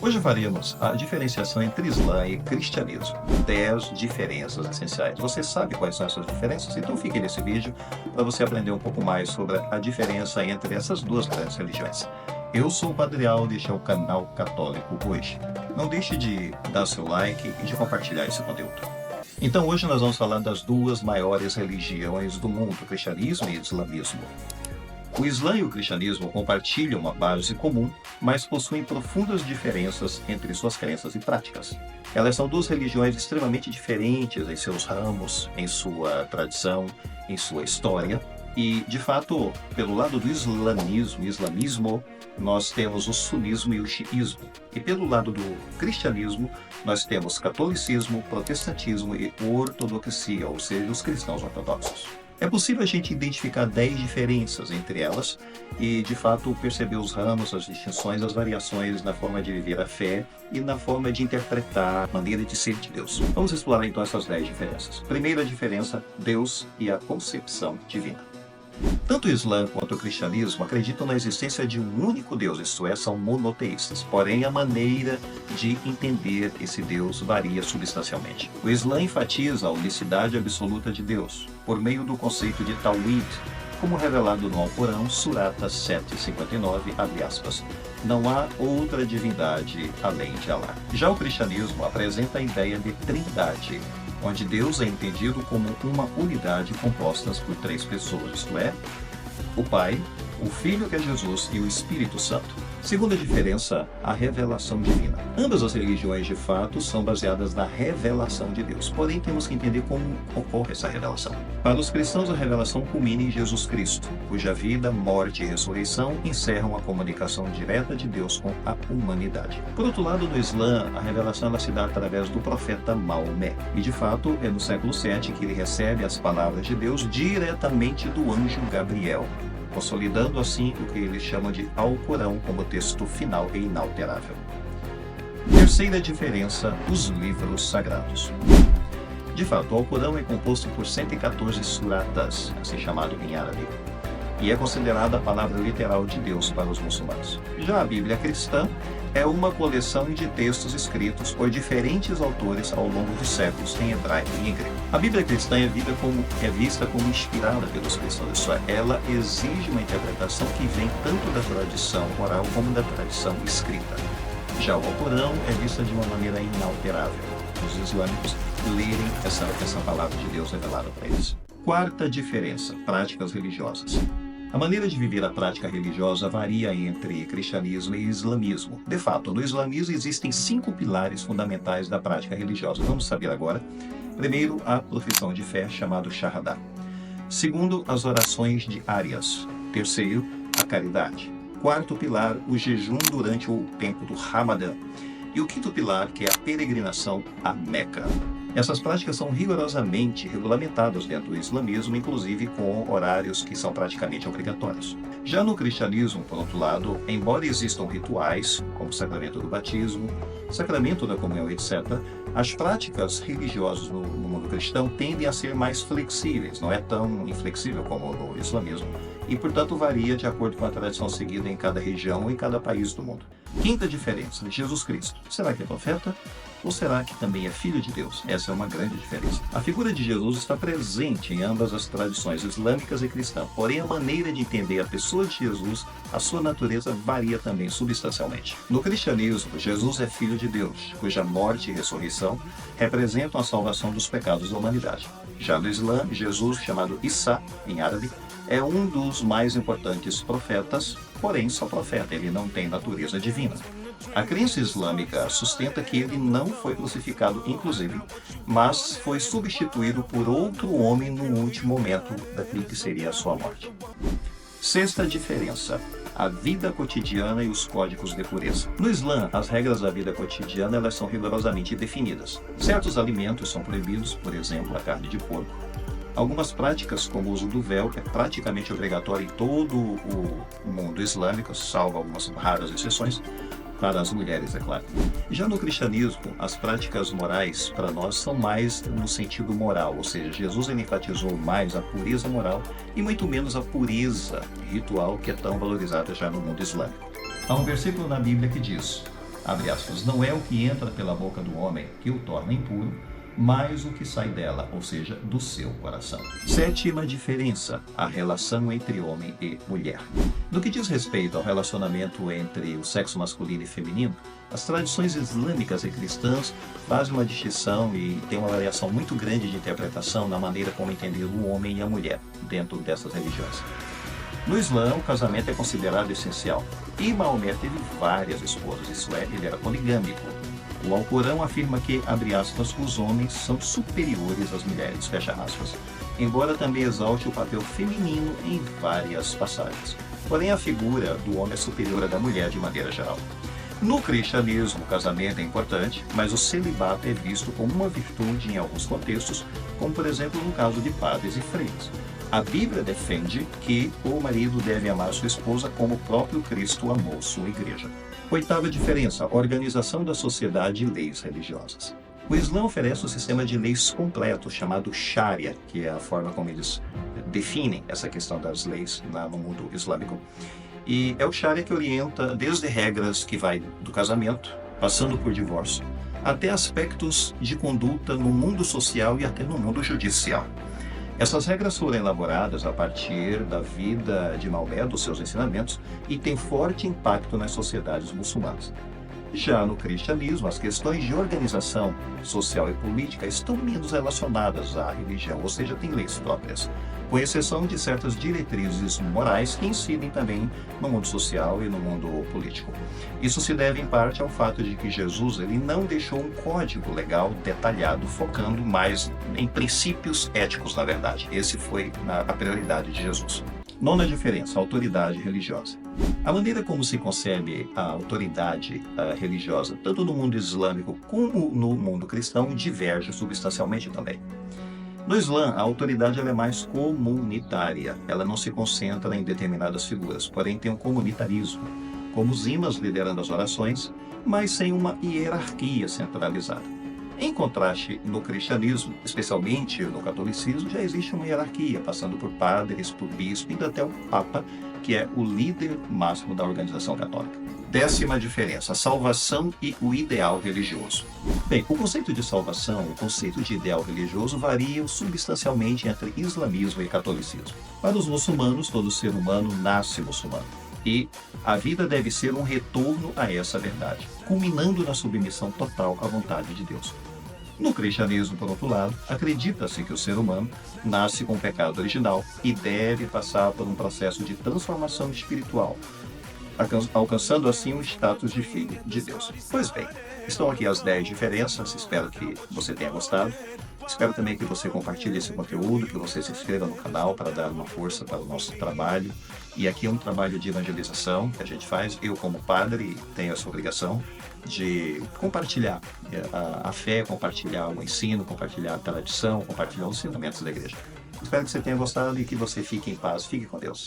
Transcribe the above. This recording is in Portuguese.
Hoje faremos a diferenciação entre Islã e cristianismo. 10 diferenças essenciais. Você sabe quais são essas diferenças? Então fique nesse vídeo para você aprender um pouco mais sobre a diferença entre essas duas grandes religiões. Eu sou o Padre Aldo e este é o canal Católico Hoje. Não deixe de dar seu like e de compartilhar esse conteúdo. Então hoje nós vamos falar das duas maiores religiões do mundo, o cristianismo e o islamismo. O Islã e o cristianismo compartilham uma base comum, mas possuem profundas diferenças entre suas crenças e práticas. Elas são duas religiões extremamente diferentes em seus ramos, em sua tradição, em sua história. E, de fato, pelo lado do islamismo, nós temos o sunismo e o xiismo. E pelo lado do cristianismo, nós temos catolicismo, protestantismo e ortodoxia, ou seja, os cristãos ortodoxos. É possível a gente identificar 10 diferenças entre elas e, de fato, perceber os ramos, as distinções, as variações na forma de viver a fé e na forma de interpretar a maneira de ser de Deus. Vamos explorar então essas 10 diferenças. Primeira diferença, Deus e a concepção divina. Tanto o Islã quanto o cristianismo acreditam na existência de um único Deus, isto é, são monoteístas. Porém, a maneira de entender esse Deus varia substancialmente. O Islã enfatiza a unicidade absoluta de Deus, por meio do conceito de Tawhid, como revelado no Alcorão, Surata 7:59, abre aspas, não há outra divindade além de Alá. Já o cristianismo apresenta a ideia de trindade, onde Deus é entendido como uma unidade composta por 3 pessoas, isto é, o Pai, o Filho que é Jesus e o Espírito Santo. Segunda diferença, a revelação divina. Ambas as religiões, de fato, são baseadas na revelação de Deus. Porém, temos que entender como ocorre essa revelação. Para os cristãos, a revelação culmina em Jesus Cristo, cuja vida, morte e ressurreição encerram a comunicação direta de Deus com a humanidade. Por outro lado, no Islã, a revelação ela se dá através do profeta Maomé. E, de fato, é no século VII que ele recebe as palavras de Deus diretamente do anjo Gabriel, consolidando assim o que eles chamam de Alcorão como texto final e inalterável. Terceira diferença, os livros sagrados. De fato, o Alcorão é composto por 114 suratas, assim chamado em árabe, e é considerada a palavra literal de Deus para os muçulmanos. Já a Bíblia cristã é uma coleção de textos escritos por diferentes autores ao longo de séculos em hebraico e em grego. A Bíblia cristã é vista como inspirada pelos cristãos, isso é, ela exige uma interpretação que vem tanto da tradição oral como da tradição escrita. Já o Alcorão é vista de uma maneira inalterável. Os islâmicos lerem essa palavra de Deus revelada para eles. Quarta diferença, práticas religiosas. A maneira de viver a prática religiosa varia entre cristianismo e islamismo. De fato, no islamismo existem 5 pilares fundamentais da prática religiosa. Vamos saber agora. Primeiro, a profissão de fé, chamado Shahada. Segundo, as orações diárias. Terceiro, a caridade. Quarto pilar, o jejum durante o tempo do Ramadã. E o quinto pilar, que é a peregrinação a Meca. Essas práticas são rigorosamente regulamentadas dentro do islamismo, inclusive com horários que são praticamente obrigatórios. Já no cristianismo, por outro lado, embora existam rituais, como o sacramento do batismo, sacramento da comunhão, etc., as práticas religiosas no mundo cristão tendem a ser mais flexíveis, não é tão inflexível como no islamismo, e, portanto, varia de acordo com a tradição seguida em cada região ou em cada país do mundo. Quinta diferença, Jesus Cristo. Será que é profeta? Ou será que também é filho de Deus? Essa é uma grande diferença. A figura de Jesus está presente em ambas as tradições islâmicas e cristãs, porém a maneira de entender a pessoa de Jesus, a sua natureza, varia também substancialmente. No cristianismo, Jesus é filho de Deus, cuja morte e ressurreição representam a salvação dos pecados da humanidade. Já no Islã, Jesus, chamado Isa, em árabe, é um dos mais importantes profetas, porém só profeta, ele não tem natureza divina. A crença islâmica sustenta que ele não foi crucificado, inclusive, mas foi substituído por outro homem no último momento daquilo que seria a sua morte. Sexta diferença, a vida cotidiana e os códigos de pureza. No Islã, as regras da vida cotidiana elas são rigorosamente definidas. Certos alimentos são proibidos, por exemplo, a carne de porco. Algumas práticas, como o uso do véu, é praticamente obrigatório em todo o mundo islâmico, salvo algumas raras exceções, para as mulheres, é claro. Já no cristianismo, as práticas morais para nós são mais no sentido moral, ou seja, Jesus enfatizou mais a pureza moral e muito menos a pureza ritual que é tão valorizada já no mundo islâmico. Há um versículo na Bíblia que diz: abre aspas, não é o que entra pela boca do homem que o torna impuro, mas o que sai dela, ou seja, do seu coração. Sétima diferença, a relação entre homem e mulher. No que diz respeito ao relacionamento entre o sexo masculino e feminino, as tradições islâmicas e cristãs fazem uma distinção e tem uma variação muito grande de interpretação na maneira como entender o homem e a mulher dentro dessas religiões. No Islã, o casamento é considerado essencial, e Maomé teve várias esposas, isso é, ele era poligâmico. O Alcorão afirma que, abre aspas, os homens são superiores às mulheres, fecha aspas, embora também exalte o papel feminino em várias passagens. Porém, a figura do homem é superior à da mulher de maneira geral. No cristianismo, o casamento é importante, mas o celibato é visto como uma virtude em alguns contextos, como por exemplo no caso de padres e freiras. A Bíblia defende que o marido deve amar sua esposa como o próprio Cristo amou sua igreja. Oitava diferença, organização da sociedade e leis religiosas. O Islã oferece um sistema de leis completo, chamado Sharia, que é a forma como eles definem essa questão das leis no mundo islâmico. E é o Sharia que orienta desde regras que vai do casamento, passando por divórcio, até aspectos de conduta no mundo social e até no mundo judicial. Essas regras foram elaboradas a partir da vida de Maomé, dos seus ensinamentos, e têm forte impacto nas sociedades muçulmanas. Já no cristianismo, as questões de organização social e política estão menos relacionadas à religião, ou seja, têm leis próprias, com exceção de certas diretrizes morais que incidem também no mundo social e no mundo político. Isso se deve em parte ao fato de que Jesus ele não deixou um código legal detalhado, focando mais em princípios éticos, na verdade. Esse foi a prioridade de Jesus. Nona diferença, autoridade religiosa. A maneira como se concebe a autoridade religiosa, tanto no mundo islâmico como no mundo cristão, diverge substancialmente também. No Islã, a autoridade ela é mais comunitária, ela não se concentra em determinadas figuras, porém tem um comunitarismo, como os imãs liderando as orações, mas sem uma hierarquia centralizada. Em contraste, no cristianismo, especialmente no catolicismo, já existe uma hierarquia, passando por padres, por bispo e até o Papa, que é o líder máximo da organização católica. Décima diferença, a salvação e o ideal religioso. Bem, o conceito de salvação, o conceito de ideal religioso variam substancialmente entre islamismo e catolicismo. Para os muçulmanos, todo ser humano nasce muçulmano. E a vida deve ser um retorno a essa verdade, culminando na submissão total à vontade de Deus. No cristianismo, por outro lado, acredita-se que o ser humano nasce com o pecado original e deve passar por um processo de transformação espiritual, alcançando assim o status de filho de Deus. Pois bem, estão aqui as 10 diferenças, espero que você tenha gostado. Espero também que você compartilhe esse conteúdo, que você se inscreva no canal para dar uma força para o nosso trabalho. E aqui é um trabalho de evangelização que a gente faz. Eu, como padre, tenho essa obrigação de compartilhar a fé, compartilhar o ensino, compartilhar a tradição, compartilhar os ensinamentos da igreja. Espero que você tenha gostado e que você fique em paz. Fique com Deus.